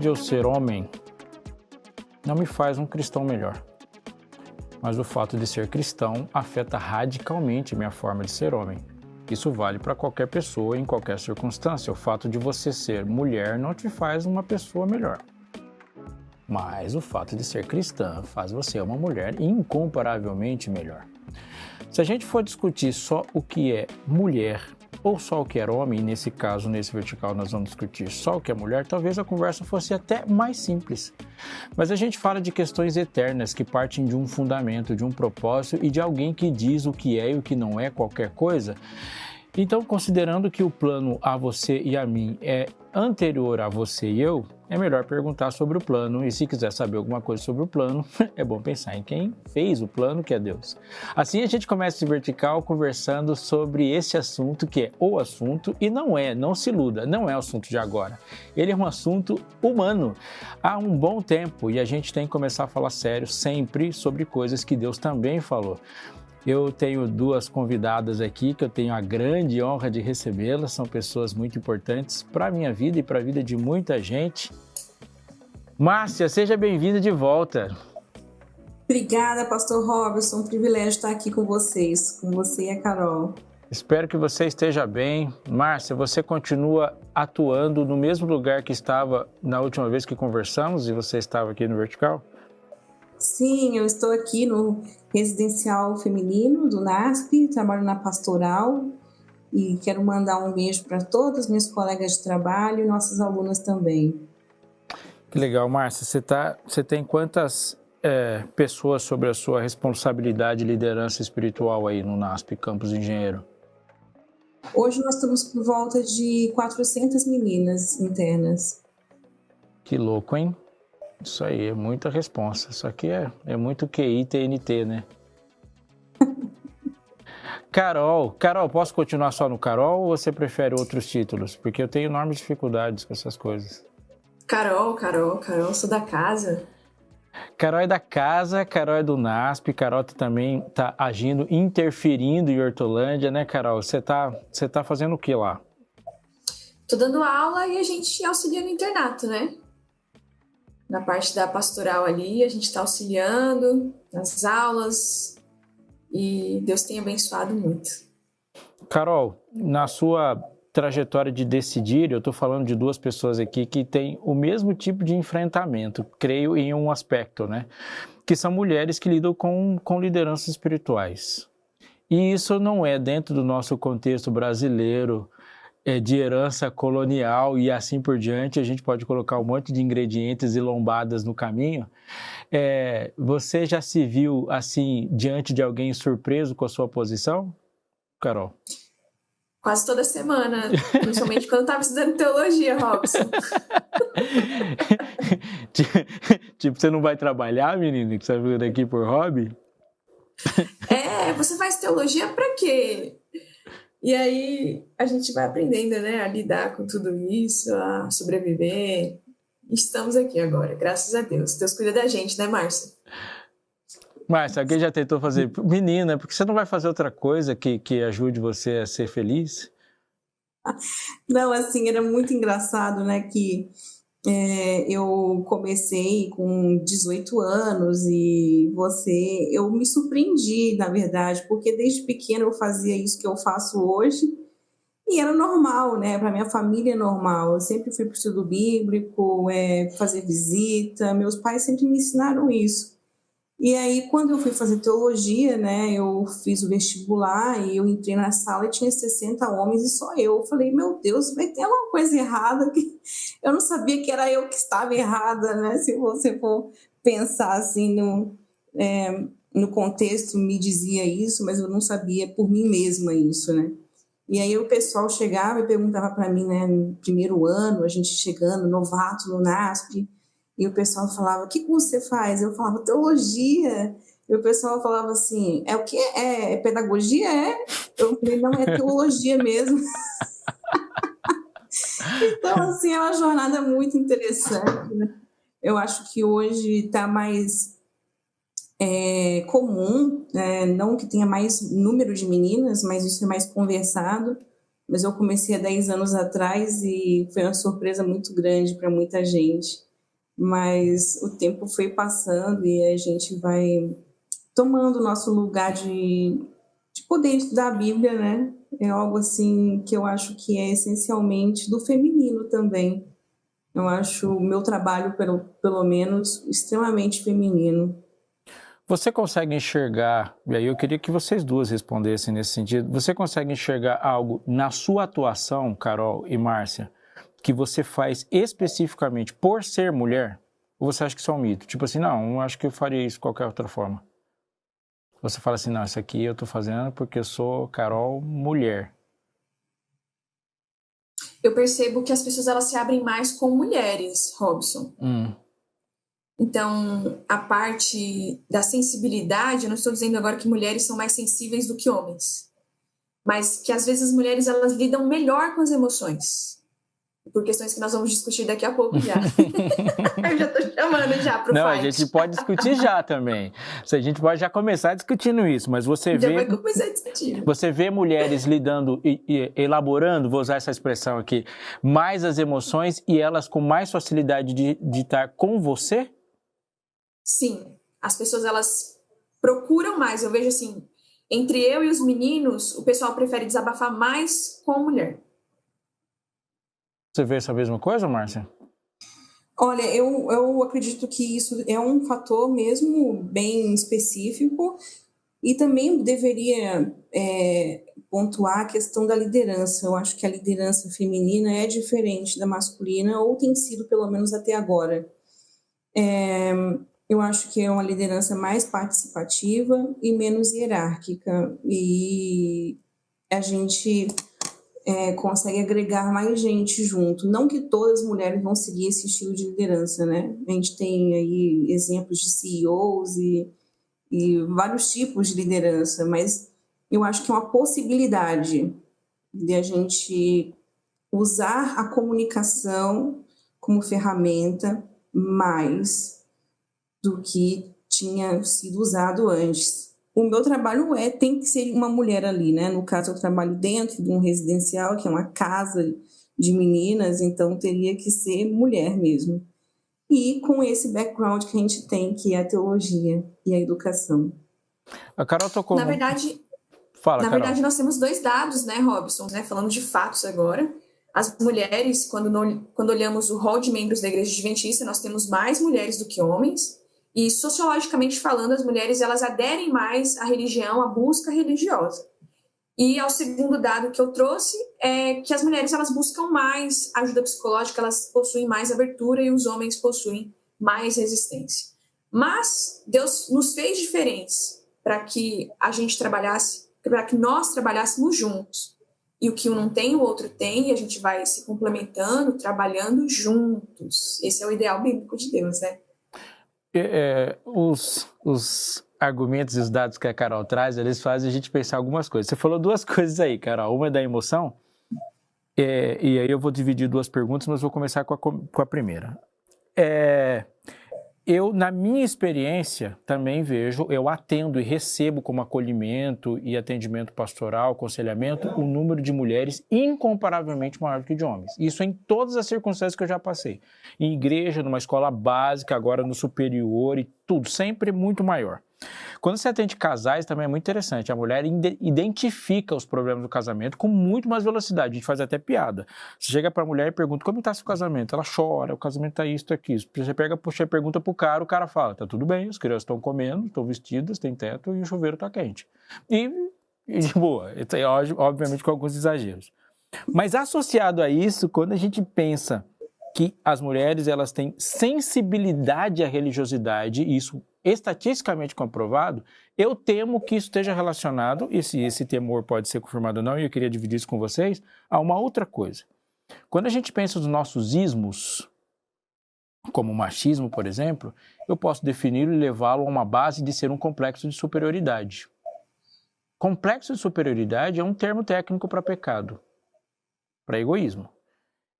eu ser homem não me faz um cristão melhor. Mas o fato de ser cristão afeta radicalmente minha forma de ser homem. Isso vale para qualquer pessoa, em qualquer circunstância. O fato de você ser mulher não te faz uma pessoa melhor. Mas o fato de ser cristã faz você uma mulher incomparavelmente melhor. Se a gente for discutir só o que é mulher ou só o que é homem, nesse caso, nesse vertical, nós vamos discutir só o que é mulher, talvez a conversa fosse até mais simples. Mas a gente fala de questões eternas que partem de um fundamento, de um propósito e de alguém que diz o que é e o que não é qualquer coisa. Então, considerando que o plano a você e a mim é anterior a você e eu, é melhor perguntar sobre o plano, e se quiser saber alguma coisa sobre o plano, é bom pensar em quem fez o plano, que é Deus. Assim a gente começa esse vertical conversando sobre esse assunto, que é o assunto, e não se iluda, não é o assunto de agora. Ele é um assunto humano há um bom tempo, e a gente tem que começar a falar sério sempre sobre coisas que Deus também falou. Eu tenho duas convidadas aqui que eu tenho a grande honra de recebê-las, são pessoas muito importantes para a minha vida e para a vida de muita gente. Márcia, seja bem-vinda de volta. Obrigada, pastor Robson, um privilégio estar aqui com vocês, com você e a Carol. Espero que você esteja bem. Márcia, você continua atuando no mesmo lugar que estava na última vez que conversamos e você estava aqui no Vertical? Sim, eu estou aqui no Residencial Feminino do NASP, trabalho na Pastoral e quero mandar um beijo para todas as minhas colegas de trabalho e nossas alunas também. Que legal, Márcia. Você tem quantas pessoas sobre a sua responsabilidade e liderança espiritual aí no NASP, Campus Engenheiro? Hoje nós estamos por volta de 400 meninas internas. Que louco, hein? Isso aí, é muita responsa. Isso aqui é muito QI, TNT, né? Carol, posso continuar só no Carol ou você prefere outros títulos? Porque eu tenho enormes dificuldades com essas coisas. Carol, sou da casa. Carol é da casa, Carol é do NASP, Carol também tá agindo, interferindo em Hortolândia, né, Carol? Você tá fazendo o que lá? Tô dando aula e a gente auxilia no internato, né? Na parte da pastoral ali, a gente está auxiliando nas aulas e Deus tem abençoado muito. Carol, na sua trajetória de decidir, eu estou falando de duas pessoas aqui que têm o mesmo tipo de enfrentamento, creio em um aspecto, né? Que são mulheres que lidam com lideranças espirituais. E isso não é dentro do nosso contexto brasileiro, de herança colonial e assim por diante, a gente pode colocar um monte de ingredientes e lombadas no caminho. Você já se viu assim diante de alguém surpreso com a sua posição, Carol? Quase toda semana, principalmente quando eu estava estudando teologia, Robson. Tipo, você não vai trabalhar, menina, que você vai vir aqui por hobby? Você faz teologia para quê? E aí a gente vai aprendendo, né, a lidar com tudo isso, a sobreviver. Estamos aqui agora, graças a Deus. Deus cuida da gente, né, Márcia? Márcia, alguém já tentou fazer... Menina, porque você não vai fazer outra coisa que ajude você a ser feliz? Não, assim, era muito engraçado, né, que eu comecei com 18 anos e eu me surpreendi, na verdade, porque desde pequena eu fazia isso que eu faço hoje e era normal, né? Para minha família é normal. Eu sempre fui para o estudo bíblico, fazer visita, meus pais sempre me ensinaram isso. E aí, quando eu fui fazer teologia, né, eu fiz o vestibular e eu entrei na sala e tinha 60 homens e só eu. Eu falei, meu Deus, vai ter alguma coisa errada. Eu não sabia que era eu que estava errada, né? Se você for pensar assim no contexto, me dizia isso, mas eu não sabia por mim mesma isso, né? E aí o pessoal chegava e perguntava para mim, né, no primeiro ano, a gente chegando, novato no NASP, e o pessoal falava, o que você faz? Eu falava, teologia. E o pessoal falava assim, o que? É pedagogia? Eu falei, não, é teologia mesmo. Então, assim, é uma jornada muito interessante, né? Eu acho que hoje está mais comum, não que tenha mais número de meninas, mas isso é mais conversado. Mas eu comecei há 10 anos atrás e foi uma surpresa muito grande para muita gente. mas o tempo foi passando e a gente vai tomando o nosso lugar de poder estudar a Bíblia, né? É algo assim que eu acho que é essencialmente do feminino também. Eu acho o meu trabalho, pelo menos, extremamente feminino. Você consegue enxergar, e aí eu queria que vocês duas respondessem nesse sentido, você consegue enxergar algo na sua atuação, Carol e Márcia, que você faz especificamente por ser mulher? Ou você acha que isso é um mito? Tipo assim, não acho que eu faria isso de qualquer outra forma. Você fala assim, não, isso aqui eu tô fazendo porque eu sou, Carol, mulher. Eu percebo que as pessoas elas se abrem mais com mulheres, Robson. Então, a parte da sensibilidade, eu não estou dizendo agora que mulheres são mais sensíveis do que homens, mas que às vezes as mulheres elas lidam melhor com as emoções, por questões que nós vamos discutir daqui a pouco já. Eu já estou chamando já para o Não, fight. a gente pode discutir já também. A gente pode já começar discutindo isso, mas você já vê... vai começar a discutir. Você vê mulheres lidando e elaborando, vou usar essa expressão aqui, mais as emoções e elas com mais facilidade de estar com você? Sim, as pessoas elas procuram mais. Eu vejo assim, entre eu e os meninos, o pessoal prefere desabafar mais com a mulher. Você vê essa mesma coisa, Márcia? Olha, eu acredito que isso é um fator mesmo bem específico e também deveria pontuar a questão da liderança. Eu acho que a liderança feminina é diferente da masculina, ou tem sido pelo menos até agora. Eu acho que é uma liderança mais participativa e menos hierárquica, e a gente consegue agregar mais gente junto. Não que todas as mulheres vão seguir esse estilo de liderança, né? A gente tem aí exemplos de CEOs e vários tipos de liderança, mas eu acho que é uma possibilidade de a gente usar a comunicação como ferramenta mais do que tinha sido usado antes. O meu trabalho tem que ser uma mulher ali, né? No caso, eu trabalho dentro de um residencial, que é uma casa de meninas, então teria que ser mulher mesmo. E com esse background que a gente tem, que é a teologia e a educação. A Carol tocou... Na verdade, nós temos dois dados, né, Robson? Né? Falando de fatos agora. As mulheres, quando olhamos o rol de membros da Igreja Adventista, nós temos mais mulheres do que homens. E, sociologicamente falando, as mulheres elas aderem mais à religião, à busca religiosa. E ao segundo dado que eu trouxe é que as mulheres elas buscam mais ajuda psicológica, elas possuem mais abertura e os homens possuem mais resistência. Mas Deus nos fez diferentes para que a gente trabalhasse, para que nós trabalhássemos juntos. E o que um não tem, o outro tem, e a gente vai se complementando, trabalhando juntos. Esse é o ideal bíblico de Deus, né? Os argumentos e os dados que a Carol traz, eles fazem a gente pensar algumas coisas. Você falou duas coisas aí, Carol. Uma é da emoção, e aí eu vou dividir duas perguntas, mas vou começar com a primeira. Eu, na minha experiência, também vejo, eu atendo e recebo como acolhimento e atendimento pastoral, aconselhamento, um número de mulheres incomparavelmente maior do que de homens. Isso em todas as circunstâncias que eu já passei. Em igreja, numa escola básica, agora no superior e tudo, sempre muito maior. Quando você atende casais, também é muito interessante. A mulher identifica os problemas do casamento com muito mais velocidade. A gente faz até piada. Você chega para a mulher e pergunta, como está seu casamento? Ela chora, o casamento está isso, está aquilo. Você pergunta para o cara fala, tá tudo bem, as crianças estão comendo, estão vestidas, tem teto e o chuveiro está quente. E de boa, obviamente com alguns exageros. Mas associado a isso, quando a gente pensa que as mulheres elas têm sensibilidade à religiosidade, e isso estatisticamente comprovado, eu temo que isso esteja relacionado, e se esse temor pode ser confirmado ou não, e eu queria dividir isso com vocês, a uma outra coisa. Quando a gente pensa nos nossos ismos, como o machismo, por exemplo, eu posso defini-lo e levá-lo a uma base de ser um complexo de superioridade. Complexo de superioridade é um termo técnico para pecado, para egoísmo.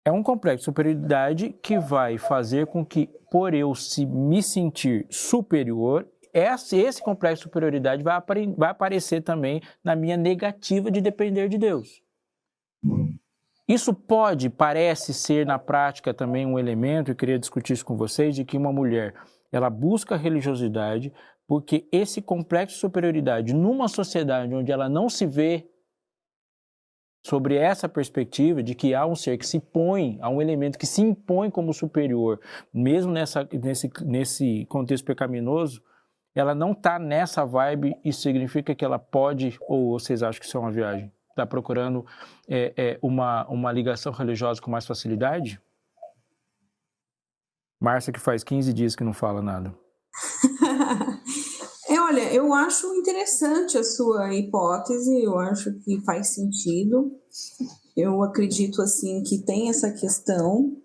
É um complexo de superioridade que vai fazer com que, por eu me sentir superior, esse complexo de superioridade vai aparecer também na minha negativa de depender de Deus. Isso parece ser na prática também um elemento, eu queria discutir isso com vocês, de que uma mulher, ela busca a religiosidade porque esse complexo de superioridade numa sociedade onde ela não se vê sobre essa perspectiva de que há um ser que se impõe, há um elemento que se impõe como superior, mesmo nesse contexto pecaminoso, ela não está nessa vibe, isso significa que ela pode, ou vocês acham que isso é uma viagem? Está procurando uma ligação religiosa com mais facilidade? Márcia, que faz 15 dias que não fala nada. Olha, eu acho interessante a sua hipótese, eu acho que faz sentido. Eu acredito, assim, que tem essa questão,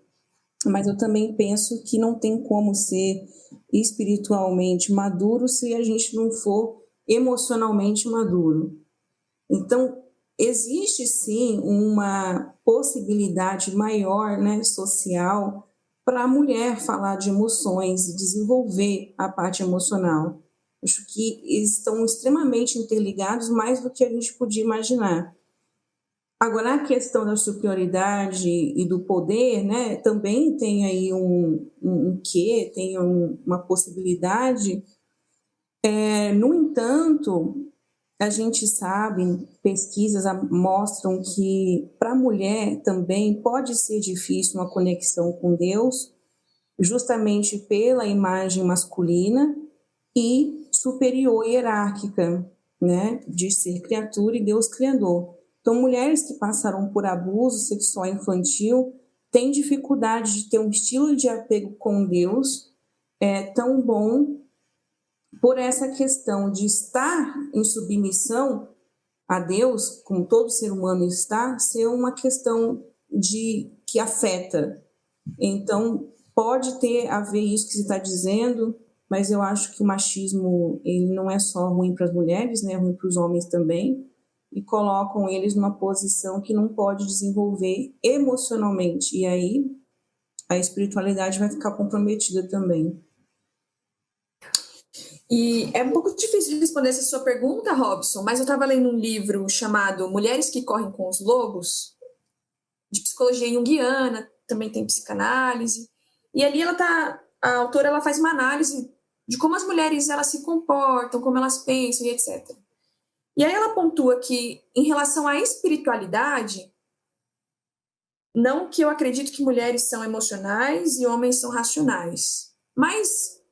mas eu também penso que não tem como ser espiritualmente maduro se a gente não for emocionalmente maduro. Então, existe sim uma possibilidade maior, né, social, para a mulher falar de emoções e desenvolver a parte emocional. Acho que eles estão extremamente interligados, mais do que a gente podia imaginar. Agora, a questão da superioridade e do poder, né, também tem aí um quê, tem uma possibilidade. No entanto, a gente sabe, pesquisas mostram que para a mulher também pode ser difícil uma conexão com Deus, justamente pela imagem masculina e superior hierárquica, né, de ser criatura e Deus criador. Então, mulheres que passaram por abuso sexual infantil têm dificuldade de ter um estilo de apego com Deus tão bom por essa questão de estar em submissão a Deus, como todo ser humano está, ser uma questão que afeta. Então, pode ter a ver isso que você está dizendo, mas eu acho que o machismo ele não é só ruim para as mulheres, né? É ruim para os homens também, e colocam eles numa posição que não pode desenvolver emocionalmente, e aí a espiritualidade vai ficar comprometida também. E é um pouco difícil de responder essa sua pergunta, Robson, mas eu estava lendo um livro chamado Mulheres que Correm com os Lobos, de psicologia junguiana, também tem psicanálise, e ali a autora ela faz uma análise de como as mulheres elas se comportam, como elas pensam e etc. E aí ela pontua que, em relação à espiritualidade, não que eu acredito que mulheres são emocionais e homens são racionais, mas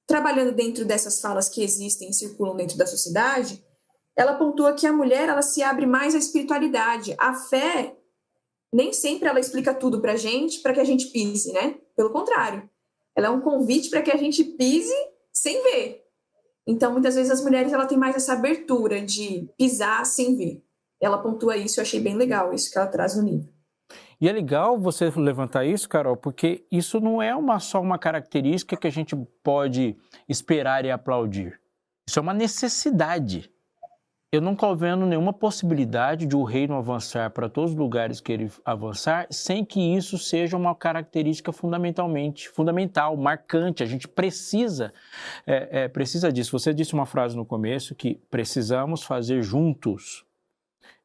trabalhando dentro dessas falas que existem e circulam dentro da sociedade, ela pontua que a mulher ela se abre mais à espiritualidade. A fé, nem sempre ela explica tudo para que a gente pise, né? Pelo contrário, ela é um convite para que a gente pise sem ver. Então, muitas vezes as mulheres ela tem mais essa abertura de pisar sem ver. Ela pontua isso, eu achei bem legal isso que ela traz no livro. E é legal você levantar isso, Carol, porque isso não é só uma característica que a gente pode esperar e aplaudir. Isso é uma necessidade. Eu não estou vendo nenhuma possibilidade de o reino avançar para todos os lugares que ele avançar, sem que isso seja uma característica fundamental, marcante. A gente precisa disso. Você disse uma frase no começo que precisamos fazer juntos.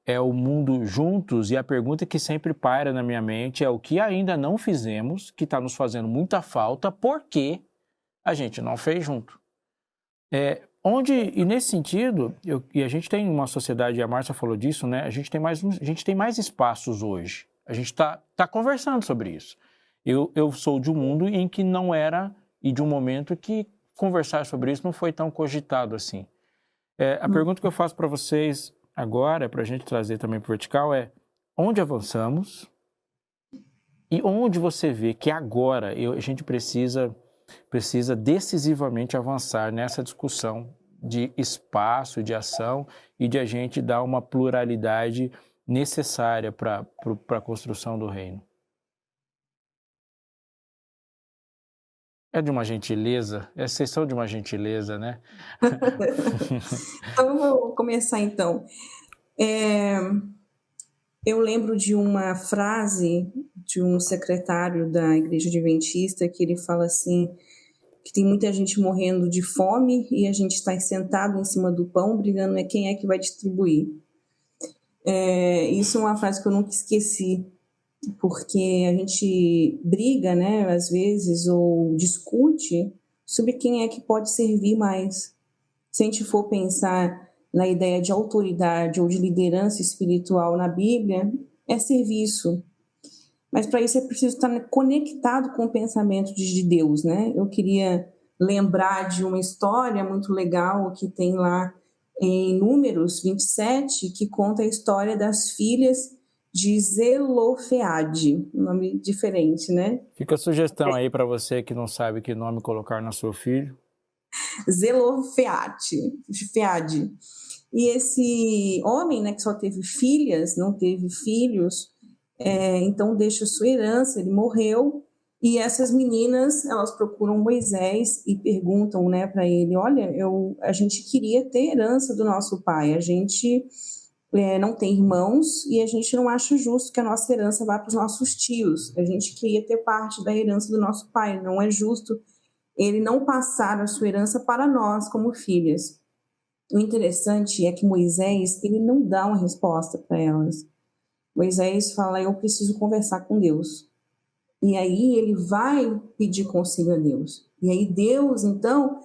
É o mundo juntos, e a pergunta que sempre paira na minha mente é o que ainda não fizemos, que está nos fazendo muita falta, porque a gente não fez junto. E nesse sentido, e a gente tem uma sociedade, e a Márcia falou disso, né? A gente tem mais espaços hoje. A gente está conversando sobre isso. Eu sou de um mundo em que não era, e de um momento que conversar sobre isso não foi tão cogitado assim. A pergunta que eu faço para vocês agora, para a gente trazer também para o vertical, é onde avançamos e onde você vê que agora a gente precisa decisivamente avançar nessa discussão de espaço, de ação e de a gente dar uma pluralidade necessária para a construção do reino. É de uma gentileza, vocês são de uma gentileza, né? Então, eu vou começar então. Eu lembro de uma frase de um secretário da Igreja Adventista que ele fala assim, que tem muita gente morrendo de fome e a gente está sentado em cima do pão brigando quem é que vai distribuir. Isso é uma frase que eu nunca esqueci. porque a gente briga, né, às vezes, ou discute sobre quem é que pode servir mais. Se a gente for pensar na ideia de autoridade ou de liderança espiritual na Bíblia, é serviço. Mas para isso é preciso estar conectado com o pensamento de Deus, né? Eu queria lembrar de uma história muito legal que tem lá em Números 27, que conta a história das filhas de Zelofeade, um nome diferente, né? Fica a sugestão aí para você que não sabe que nome colocar no seu filho. Zelofeade. E esse homem, né, que só teve filhas, não teve filhos, então deixa sua herança, ele morreu, e essas meninas, elas procuram Moisés e perguntam, né, para ele, olha, a gente queria ter herança do nosso pai, a gente não tem irmãos e a gente não acha justo que a nossa herança vá para os nossos tios, a gente queria ter parte da herança do nosso pai, não é justo ele não passar a sua herança para nós como filhas. O interessante é que Moisés, ele não dá uma resposta para elas. Moisés fala, eu preciso conversar com Deus. E aí ele vai pedir conselho a Deus. E aí Deus, então,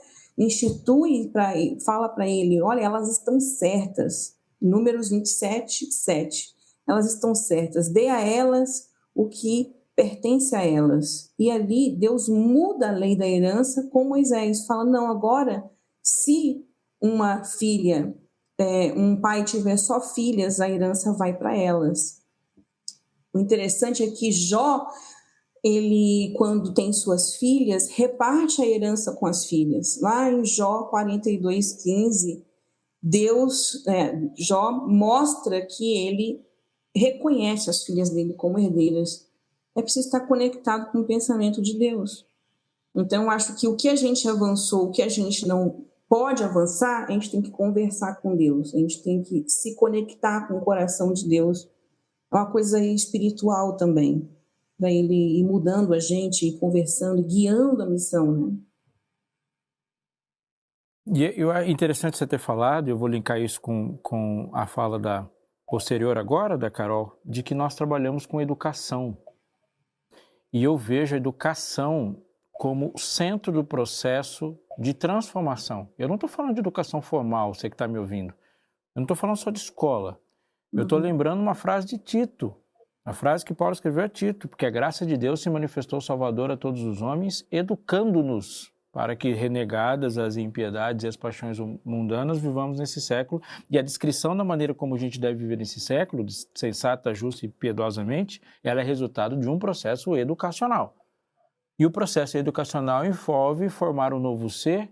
fala para ele, olha, elas estão certas. Números 27, 7. Elas estão certas. Dê a elas o que pertence a elas. E ali Deus muda a lei da herança com Moisés. Fala, não, agora, se uma filha, um pai tiver só filhas, a herança vai para elas. O interessante é que Jó, ele, quando tem suas filhas, reparte a herança com as filhas. Lá em Jó 42:15, Jó mostra que ele reconhece as filhas dele como herdeiras. É preciso estar conectado com o pensamento de Deus. Então, acho que o que a gente avançou, o que a gente não pode avançar, a gente tem que conversar com Deus, a gente tem que se conectar com o coração de Deus. É uma coisa espiritual também, para ele ir mudando a gente, ir conversando, guiando a missão, né? E é interessante você ter falado, eu vou linkar isso com a fala posterior agora, da Carol, de que nós trabalhamos com educação. E eu vejo a educação como o centro do processo de transformação. Eu não estou falando de educação formal, você que está me ouvindo. Eu não estou falando só de escola. Eu estou lembrando uma frase de Tito. A frase que Paulo escreveu a Tito, porque a graça de Deus se manifestou salvador a todos os homens, educando-nos para que, renegadas as impiedades e as paixões mundanas, vivamos nesse século. E a descrição da maneira como a gente deve viver nesse século, sensata, justa e piedosamente, ela é resultado de um processo educacional. E o processo educacional envolve formar um novo ser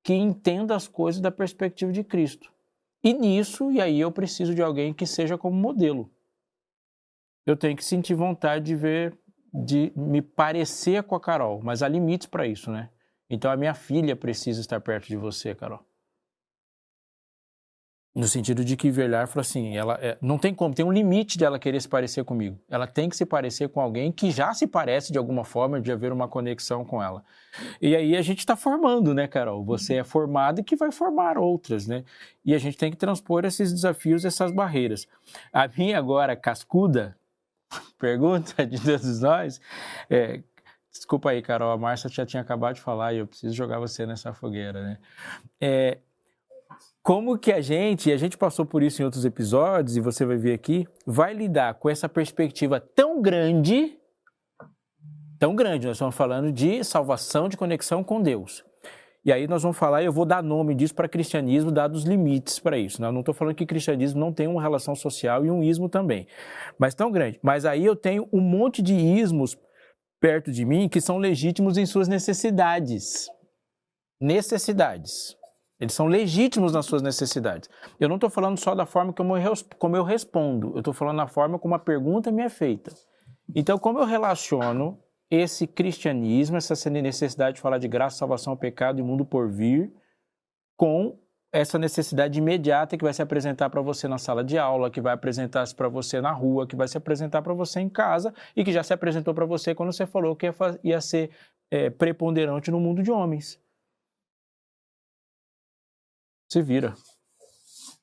que entenda as coisas da perspectiva de Cristo. E nisso, e aí eu preciso de alguém que seja como modelo. Eu tenho que sentir vontade de me parecer com a Carol, mas há limites para isso, né? Então a minha filha precisa estar perto de você, Carol. No sentido de que Verlar falou assim, não tem como, tem um limite dela querer se parecer comigo. Ela tem que se parecer com alguém que já se parece de alguma forma, de haver uma conexão com ela. E aí a gente está formando, né, Carol? Você é formada e que vai formar outras, né? E a gente tem que transpor esses desafios, essas barreiras. A minha agora, cascuda, pergunta de todos nós, desculpa aí, Carol, a Márcia já tinha acabado de falar e eu preciso jogar você nessa fogueira, né? Como que a gente passou por isso em outros episódios, e você vai ver aqui, vai lidar com essa perspectiva tão grande, nós estamos falando de salvação, de conexão com Deus. E aí nós vamos falar, eu vou dar nome disso para cristianismo, dados os limites para isso. Né? Eu não estou falando que cristianismo não tem uma relação social e um ismo também, mas tão grande. Mas aí eu tenho um monte de ismos perto de mim que são legítimos em suas necessidades. Eles são legítimos nas suas necessidades. Eu não estou falando só da forma como eu respondo, eu estou falando da forma como a pergunta me é feita. Então, como eu relaciono esse cristianismo, essa necessidade de falar de graça, salvação, pecado e mundo por vir, com essa necessidade imediata que vai se apresentar para você na sala de aula, que vai apresentar-se para você na rua, que vai se apresentar para você em casa e que já se apresentou para você quando você falou que ia ser preponderante no mundo de homens. Se vira.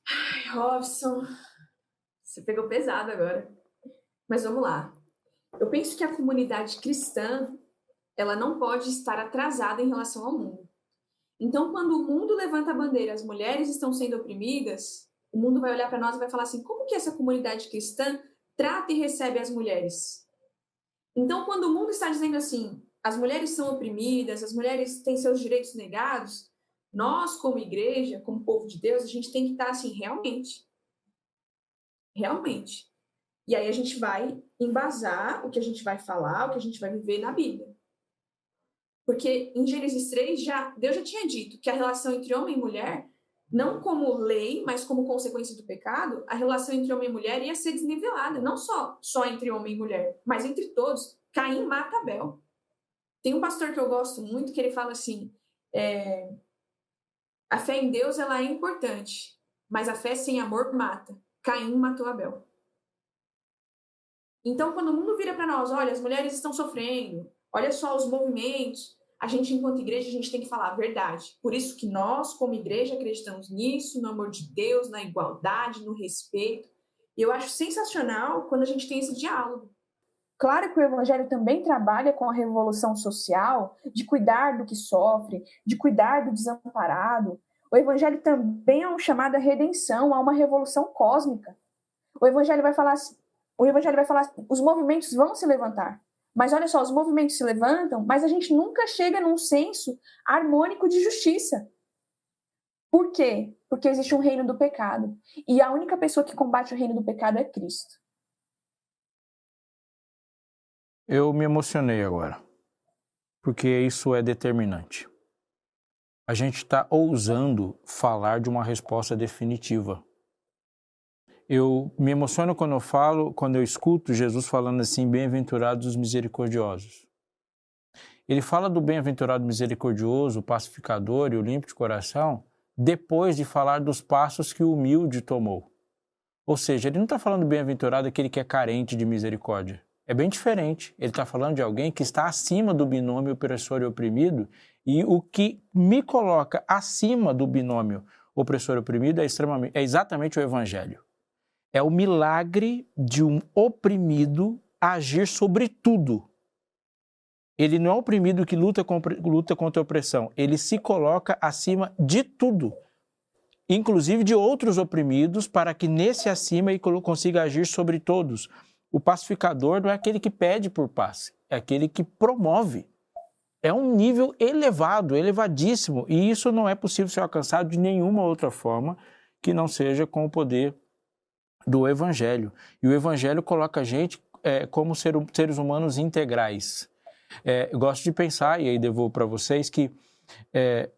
Ai, Robson, você pegou pesado agora. Mas vamos lá. Eu penso que a comunidade cristã, ela não pode estar atrasada em relação ao mundo. Então, quando o mundo levanta a bandeira, as mulheres estão sendo oprimidas, o mundo vai olhar para nós e vai falar assim, como que essa comunidade cristã trata e recebe as mulheres? Então, quando o mundo está dizendo assim, as mulheres são oprimidas, as mulheres têm seus direitos negados, nós, como igreja, como povo de Deus, a gente tem que estar assim, realmente. Realmente. E aí a gente vai embasar o que a gente vai falar, o que a gente vai viver na Bíblia. Porque em Gênesis 3, Deus já tinha dito que a relação entre homem e mulher, não como lei, mas como consequência do pecado, a relação entre homem e mulher ia ser desnivelada. Não só entre homem e mulher, mas entre todos. Caim mata Abel. Tem um pastor que eu gosto muito que ele fala assim, a fé em Deus ela é importante, mas a fé sem amor mata. Caim matou Abel. Então, quando o mundo vira para nós, olha, as mulheres estão sofrendo, olha só os movimentos, a gente, enquanto igreja, a gente tem que falar a verdade. Por isso que nós, como igreja, acreditamos nisso, no amor de Deus, na igualdade, no respeito. E eu acho sensacional quando a gente tem esse diálogo. Claro que o Evangelho também trabalha com a revolução social, de cuidar do que sofre, de cuidar do desamparado. O Evangelho também é um chamado à redenção, a uma revolução cósmica. O Evangelho vai falar assim, os movimentos vão se levantar. Mas olha só, os movimentos se levantam, mas a gente nunca chega num senso harmônico de justiça. Por quê? Porque existe um reino do pecado. E a única pessoa que combate o reino do pecado é Cristo. Eu me emocionei agora, porque isso é determinante. A gente está ousando falar de uma resposta definitiva. Eu me emociono quando eu escuto Jesus falando assim, bem-aventurados os misericordiosos. Ele fala do bem-aventurado misericordioso, o pacificador e o limpo de coração, depois de falar dos passos que o humilde tomou. Ou seja, ele não está falando bem-aventurado aquele que é carente de misericórdia. É bem diferente. Ele está falando de alguém que está acima do binômio opressor e oprimido, e o que me coloca acima do binômio opressor e oprimido é exatamente o Evangelho. É o milagre de um oprimido agir sobre tudo. Ele não é oprimido que luta contra a opressão. Ele se coloca acima de tudo, inclusive de outros oprimidos, para que nesse acima ele consiga agir sobre todos. O pacificador não é aquele que pede por paz, é aquele que promove. É um nível elevado, elevadíssimo, e isso não é possível ser alcançado de nenhuma outra forma que não seja com o poder do Evangelho. E o Evangelho coloca a gente como seres humanos integrais. Eu gosto de pensar, e aí devolvo para vocês, que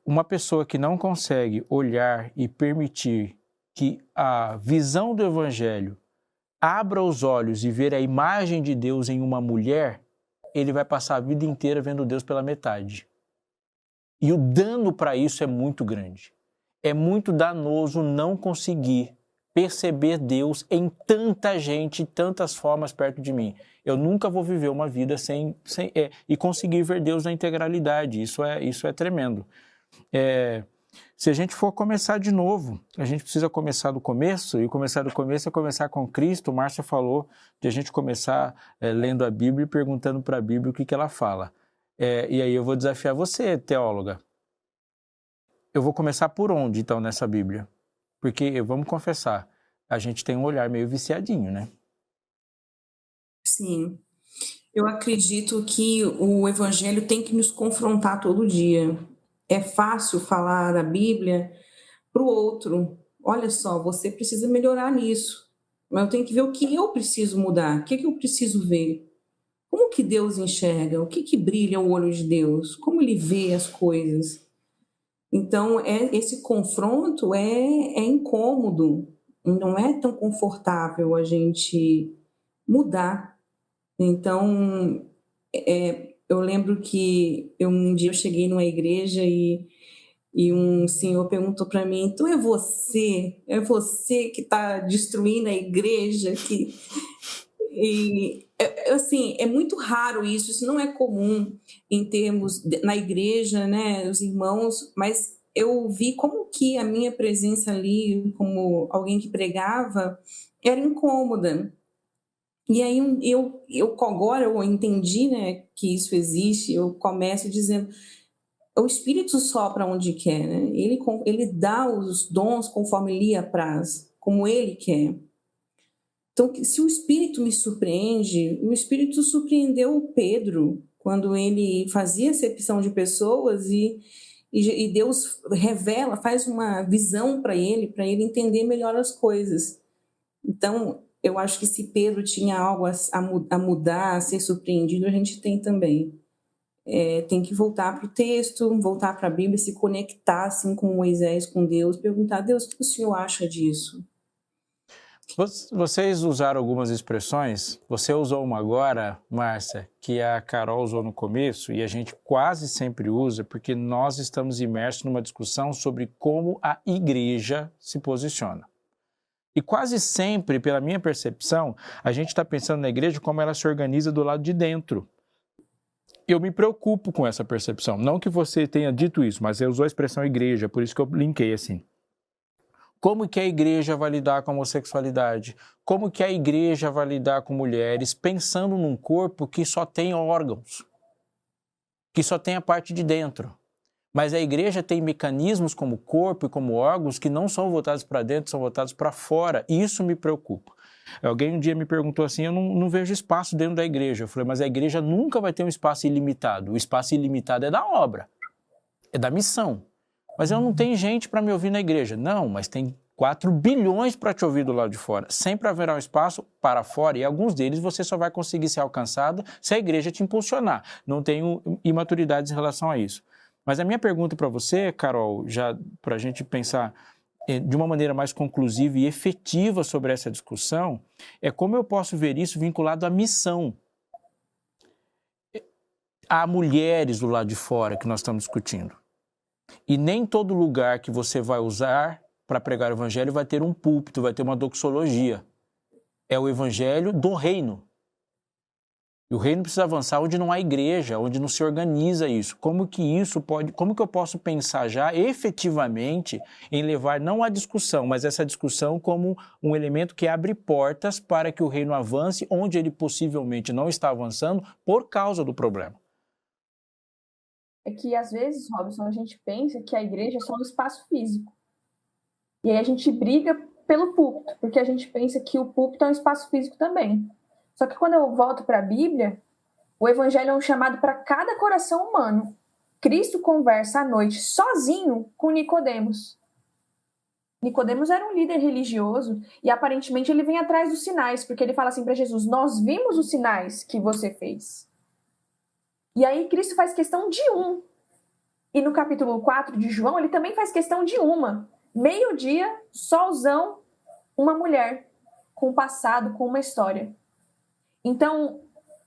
uma pessoa que não consegue olhar e permitir que a visão do Evangelho abra os olhos e ver a imagem de Deus em uma mulher, ele vai passar a vida inteira vendo Deus pela metade. E o dano para isso é muito grande. É muito danoso não conseguir perceber Deus em tanta gente, tantas formas perto de mim. Eu nunca vou viver uma vida e conseguir ver Deus na integralidade. Isso é tremendo. Se a gente for começar de novo, a gente precisa começar do começo, e começar do começo é começar com Cristo. Márcia falou de a gente começar lendo a Bíblia e perguntando para a Bíblia o que ela fala. E aí eu vou desafiar você, teóloga. Eu vou começar por onde, então, nessa Bíblia? Porque, vamos confessar, a gente tem um olhar meio viciadinho, né? Sim. Eu acredito que o Evangelho tem que nos confrontar todo dia. É fácil falar da Bíblia para o outro. Olha só, você precisa melhorar nisso. Mas eu tenho que ver o que eu preciso mudar, o que eu preciso ver. Como que Deus enxerga? O que brilha o olho de Deus? Como ele vê as coisas? Então, esse confronto é incômodo, não é tão confortável a gente mudar. Então, eu lembro que um dia eu cheguei numa igreja e um senhor perguntou para mim, então é você que está destruindo a igreja? Assim, é muito raro isso não é comum em termos na igreja, né, os irmãos, mas eu vi como que a minha presença ali, como alguém que pregava, era incômoda. E aí agora eu entendi, né, que isso existe. Eu começo dizendo, o Espírito sopra onde quer, né? Ele dá os dons conforme lhe apraz, como ele quer. Então, se o Espírito me surpreende, o Espírito surpreendeu o Pedro quando ele fazia acepção de pessoas e Deus revela, faz uma visão para ele entender melhor as coisas. Então, eu acho que se Pedro tinha algo a mudar, a ser surpreendido, a gente tem também. Tem que voltar para o texto, voltar para a Bíblia, se conectar assim, com Moisés, com Deus, perguntar, Deus, o que o Senhor acha disso? Vocês usaram algumas expressões, você usou uma agora, Márcia, que a Carol usou no começo e a gente quase sempre usa porque nós estamos imersos numa discussão sobre como a igreja se posiciona. E quase sempre, pela minha percepção, a gente está pensando na igreja como ela se organiza do lado de dentro. Eu me preocupo com essa percepção. Não que você tenha dito isso, mas você usou a expressão igreja, por isso que eu linkei assim. Como que a igreja vai lidar com a homossexualidade? Como que a igreja vai lidar com mulheres pensando num corpo que só tem órgãos, que só tem a parte de dentro? Mas a igreja tem mecanismos como corpo e como órgãos que não são voltados para dentro, são voltados para fora. E isso me preocupa. Alguém um dia me perguntou assim, eu não vejo espaço dentro da igreja. Eu falei, mas a igreja nunca vai ter um espaço ilimitado. O espaço ilimitado é da obra, é da missão. Mas eu não tenho gente para me ouvir na igreja. Não, mas tem 4 bilhões para te ouvir do lado de fora. Sempre haverá um espaço para fora e alguns deles você só vai conseguir ser alcançado se a igreja te impulsionar. Não tenho imaturidade em relação a isso. Mas a minha pergunta para você, Carol, já para a gente pensar de uma maneira mais conclusiva e efetiva sobre essa discussão, é como eu posso ver isso vinculado à missão. Há mulheres do lado de fora que nós estamos discutindo. E nem todo lugar que você vai usar para pregar o evangelho vai ter um púlpito, vai ter uma doxologia. É o evangelho do reino. E o reino precisa avançar onde não há igreja, onde não se organiza isso. Como que eu posso pensar já efetivamente em levar não a discussão, mas essa discussão como um elemento que abre portas para que o reino avance onde ele possivelmente não está avançando por causa do problema? É que às vezes, Robson, a gente pensa que a igreja é só um espaço físico. E aí a gente briga pelo púlpito, porque a gente pensa que o púlpito é um espaço físico também. Só que quando eu volto para a Bíblia, o evangelho é um chamado para cada coração humano. Cristo conversa à noite sozinho com Nicodemos. Nicodemos era um líder religioso e aparentemente ele vem atrás dos sinais, porque ele fala assim para Jesus, nós vimos os sinais que você fez. E aí Cristo faz questão de um. E no capítulo 4 de João, ele também faz questão de uma. Meio-dia, solzão, uma mulher com um passado, com uma história. Então,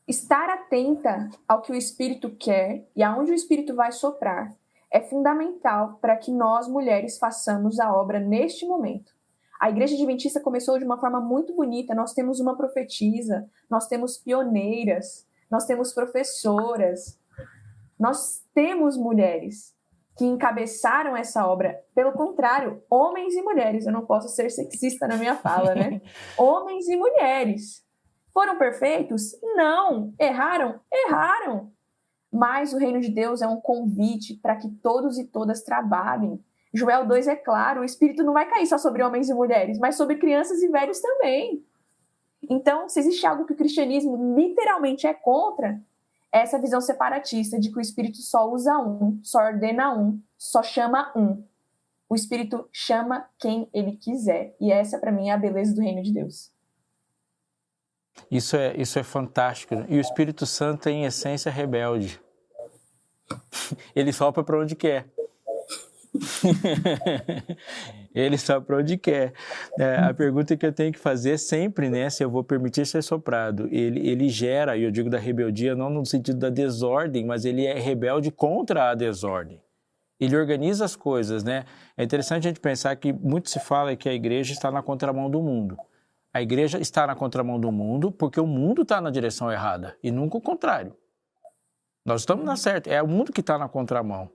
estar atenta ao que o Espírito quer e aonde o Espírito vai soprar é fundamental para que nós, mulheres, façamos a obra neste momento. A Igreja Adventista começou de uma forma muito bonita. Nós temos uma profetisa, nós temos pioneiras, nós temos professoras, nós temos mulheres que encabeçaram essa obra. Pelo contrário, homens e mulheres. Eu não posso ser sexista na minha fala, né? Homens e mulheres. Foram perfeitos? Não. Erraram? Erraram. Mas o reino de Deus é um convite para que todos e todas trabalhem. Joel 2 é claro, o Espírito não vai cair só sobre homens e mulheres, mas sobre crianças e velhos também. Então, se existe algo que o cristianismo literalmente é contra, é essa visão separatista de que o Espírito só usa um, só ordena um, só chama um. O Espírito chama quem ele quiser. E essa, para mim, é a beleza do reino de Deus. Isso é fantástico. E o Espírito Santo é, em essência, rebelde. Ele sopra para onde quer. Ele sopra para onde quer. A pergunta que eu tenho que fazer sempre, né, se eu vou permitir ser soprado, ele gera, e eu digo da rebeldia não no sentido da desordem, mas ele é rebelde contra a desordem. Ele organiza as coisas, né? É interessante a gente pensar que muito se fala que a igreja está na contramão do mundo. A igreja está na contramão do mundo porque o mundo está na direção errada e nunca o contrário. Nós estamos na certa, é o mundo que está na contramão.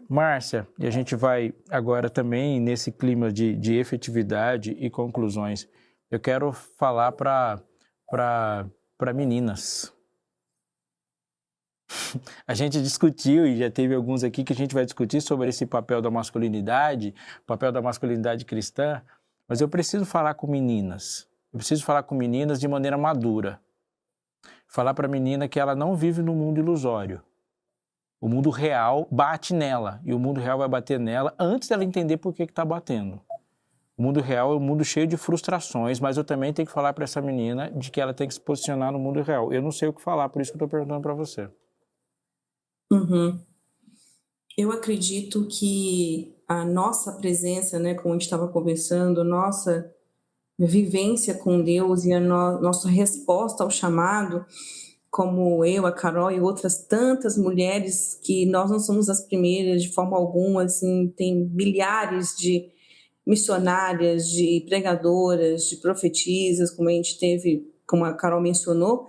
Márcia, e a gente vai agora também nesse clima de efetividade e conclusões. Eu quero falar para para meninas. A gente discutiu, e já teve alguns aqui que a gente vai discutir sobre esse papel da masculinidade cristã, mas eu preciso falar com meninas. Eu preciso falar com meninas de maneira madura. Falar para a menina que ela não vive no mundo ilusório. O mundo real bate nela, e o mundo real vai bater nela antes dela entender por que está batendo. O mundo real é um mundo cheio de frustrações, mas eu também tenho que falar para essa menina de que ela tem que se posicionar no mundo real. Eu não sei o que falar, por isso que eu estou perguntando para você. Uhum. Eu acredito que a nossa presença, né, como a gente estava conversando, nossa vivência com Deus e a nossa resposta ao chamado, como eu, a Carol e outras tantas mulheres, que nós não somos as primeiras de forma alguma, assim, tem milhares de missionárias, de pregadoras, de profetisas, como a gente teve, como a Carol mencionou,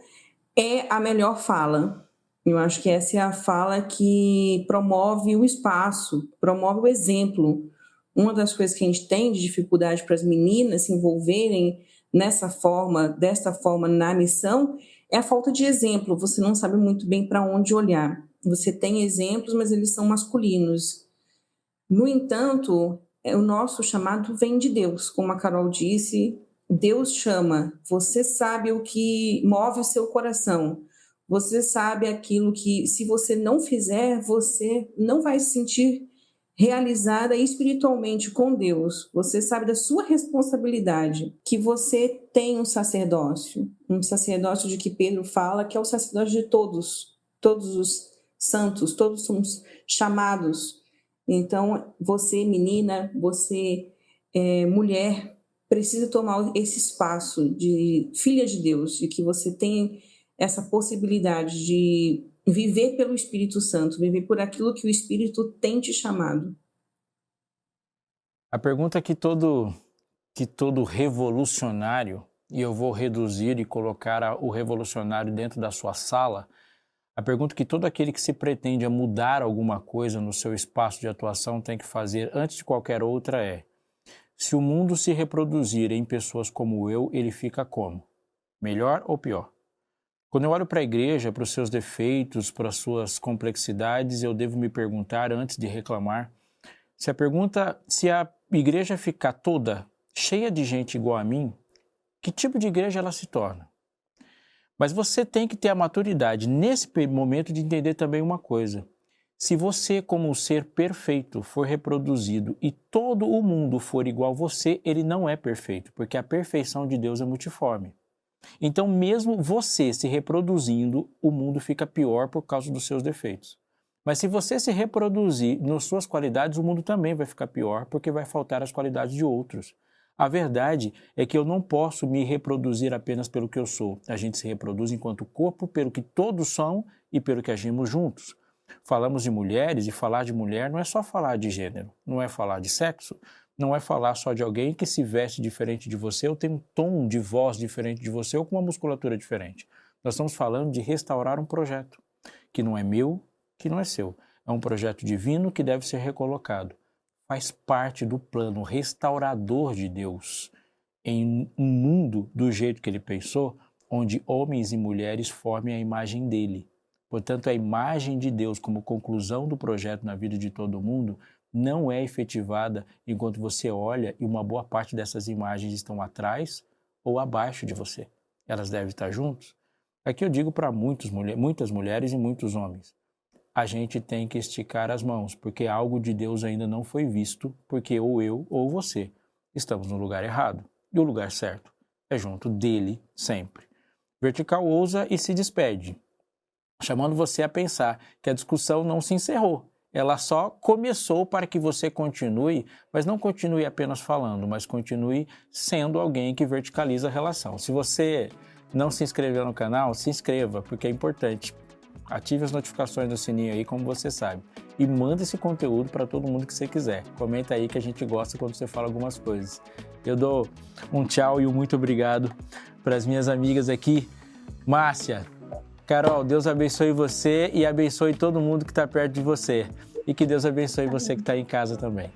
é a melhor fala. Eu acho que essa é a fala que promove o espaço, promove o exemplo. Uma das coisas que a gente tem de dificuldade para as meninas se envolverem desta forma na missão, é a falta de exemplo. Você não sabe muito bem para onde olhar. Você tem exemplos, mas eles são masculinos. No entanto, o nosso chamado vem de Deus. Como a Carol disse, Deus chama. Você sabe o que move o seu coração. Você sabe aquilo que, se você não fizer, você não vai se sentir realizada espiritualmente com Deus. Você sabe da sua responsabilidade, que você tem um sacerdócio de que Pedro fala, que é o sacerdócio de todos os santos, todos somos chamados. Então, você, menina, você, mulher, precisa tomar esse espaço de filha de Deus, de que você tem essa possibilidade de viver pelo Espírito Santo, viver por aquilo que o Espírito tem te chamado. A pergunta que todo revolucionário, e eu vou reduzir e colocar o revolucionário dentro da sua sala, a pergunta que todo aquele que se pretende a mudar alguma coisa no seu espaço de atuação tem que fazer antes de qualquer outra é: se o mundo se reproduzir em pessoas como eu, ele fica como? Melhor ou pior? Quando eu olho para a igreja, para os seus defeitos, para as suas complexidades, eu devo me perguntar, antes de reclamar, se a igreja ficar toda cheia de gente igual a mim, que tipo de igreja ela se torna? Mas você tem que ter a maturidade, nesse momento, de entender também uma coisa. Se você, como um ser perfeito, for reproduzido e todo o mundo for igual a você, ele não é perfeito, porque a perfeição de Deus é multiforme. Então, mesmo você se reproduzindo, o mundo fica pior por causa dos seus defeitos. Mas se você se reproduzir nas suas qualidades, o mundo também vai ficar pior, porque vai faltar as qualidades de outros. A verdade é que eu não posso me reproduzir apenas pelo que eu sou. A gente se reproduz enquanto corpo, pelo que todos são e pelo que agimos juntos. Falamos de mulheres, e falar de mulher não é só falar de gênero, não é falar de sexo, não é falar só de alguém que se veste diferente de você, ou tem um tom de voz diferente de você, ou com uma musculatura diferente. Nós estamos falando de restaurar um projeto, que não é meu, que não é seu. É um projeto divino que deve ser recolocado. Faz parte do plano restaurador de Deus em um mundo do jeito que Ele pensou, onde homens e mulheres formem a imagem dEle. Portanto, a imagem de Deus como conclusão do projeto na vida de todo mundo não é efetivada enquanto você olha e uma boa parte dessas imagens estão atrás ou abaixo de você. Elas devem estar juntas. Aqui eu digo para muitas mulheres e muitos homens. A gente tem que esticar as mãos, porque algo de Deus ainda não foi visto, porque ou eu ou você estamos no lugar errado. E o lugar certo é junto dele sempre. Vertical ousa e se despede, chamando você a pensar que a discussão não se encerrou. Ela só começou para que você continue, mas não continue apenas falando, mas continue sendo alguém que verticaliza a relação. Se você não se inscreveu no canal, se inscreva, porque é importante. Ative as notificações do sininho aí, como você sabe. E manda esse conteúdo para todo mundo que você quiser. Comenta aí que a gente gosta quando você fala algumas coisas. Eu dou um tchau e um muito obrigado para as minhas amigas aqui. Márcia, Carol, Deus abençoe você e abençoe todo mundo que está perto de você. E que Deus abençoe você que está em casa também.